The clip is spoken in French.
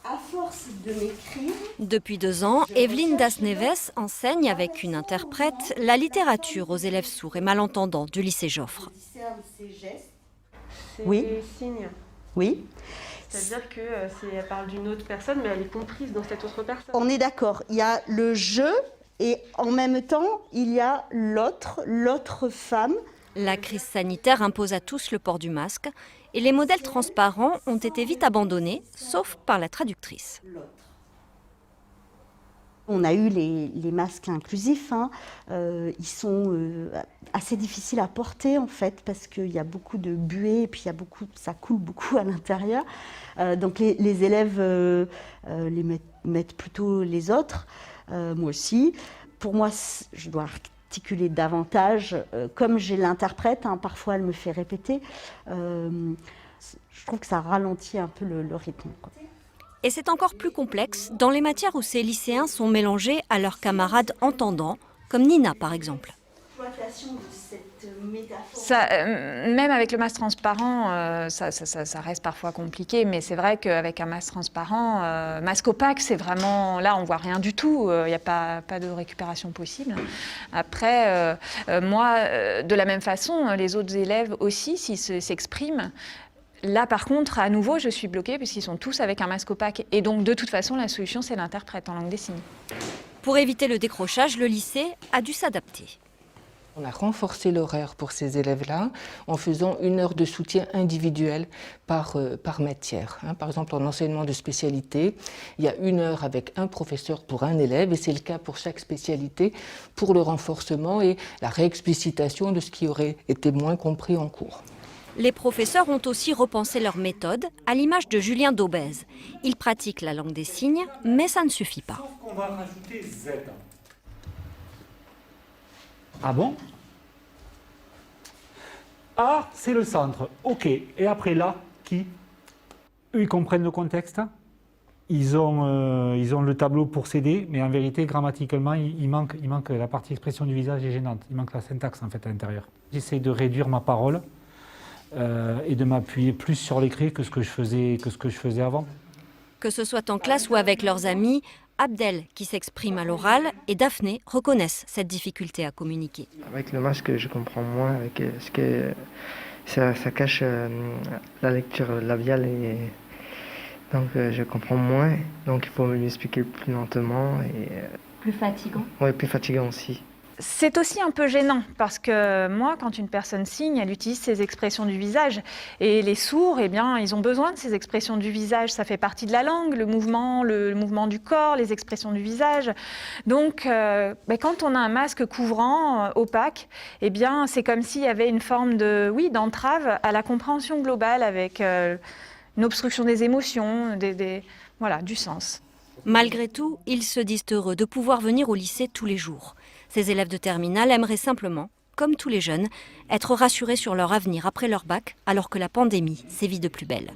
À force de m'écrire... Depuis 2 ans, Evelyne Das-Neves enseigne avec une interprète la littérature aux élèves sourds et malentendants du lycée Joffre. Oui. Des signes. Oui. C'est-à-dire qu'elle parle d'une autre personne, mais elle est comprise dans cette autre personne. On est d'accord, il y a le je et en même temps, il y a l'autre femme. La crise sanitaire impose à tous le port du masque et les modèles transparents ont été vite abandonnés, sauf par la traductrice. On a eu les masques inclusifs, hein. Ils sont assez difficiles à porter en fait parce qu'il y a beaucoup de buée et puis ça coule beaucoup à l'intérieur. Donc les élèves les mettent plutôt les autres, moi aussi. Pour moi, je dois articuler davantage, comme j'ai l'interprète, hein, parfois elle me fait répéter. Je trouve que ça ralentit un peu le rythme, quoi. Et c'est encore plus complexe dans les matières où ces lycéens sont mélangés à leurs camarades entendants, comme Nina par exemple. Même avec le masque transparent, ça reste parfois compliqué, mais c'est vrai qu'avec un masque transparent, masque opaque, c'est vraiment... Là, on voit rien du tout, il n'y a pas de récupération possible. Après, moi, de la même façon, les autres élèves aussi, s'ils s'expriment, là, par contre, à nouveau, je suis bloquée puisqu'ils sont tous avec un masque opaque. Et donc, de toute façon, la solution, c'est l'interprète en langue des signes. Pour éviter le décrochage, le lycée a dû s'adapter. On a renforcé l'horaire pour ces élèves-là en faisant 1 heure de soutien individuel par matière. Par exemple, en enseignement de spécialité, il y a 1 heure avec un professeur pour un élève et c'est le cas pour chaque spécialité pour le renforcement et la réexplicitation de ce qui aurait été moins compris en cours. Les professeurs ont aussi repensé leur méthode, à l'image de Julien Daubez. Il pratique la langue des signes, mais ça ne suffit pas. Sauf qu'on va rajouter Z. Ah bon? A, c'est le centre. Ok. Et après là, qui? Eux, ils comprennent le contexte. Ils ont le tableau pour s'aider, mais en vérité, grammaticalement, il manque la partie expression du visage est gênante. Il manque la syntaxe en fait à l'intérieur. J'essaie de réduire ma parole. Et de m'appuyer plus sur l'écrit que ce que je faisais avant. Que ce soit en classe ou avec leurs amis, Abdel, qui s'exprime à l'oral, et Daphné reconnaissent cette difficulté à communiquer. Avec le masque, je comprends moins, parce que ça cache la lecture labiale, et donc je comprends moins. Donc il faut m'expliquer plus lentement. Plus fatigant? Oui, plus fatigant aussi. C'est aussi un peu gênant parce que moi, quand une personne signe, elle utilise ses expressions du visage. Et les sourds, eh bien, ils ont besoin de ces expressions du visage. Ça fait partie de la langue, le mouvement du corps, les expressions du visage. Donc, quand on a un masque couvrant, opaque, eh bien, c'est comme s'il y avait une forme d'entrave à la compréhension globale avec une obstruction des émotions, du sens. Malgré tout, ils se disent heureux de pouvoir venir au lycée tous les jours. Ces élèves de terminale aimeraient simplement, comme tous les jeunes, être rassurés sur leur avenir après leur bac, alors que la pandémie sévit de plus belle.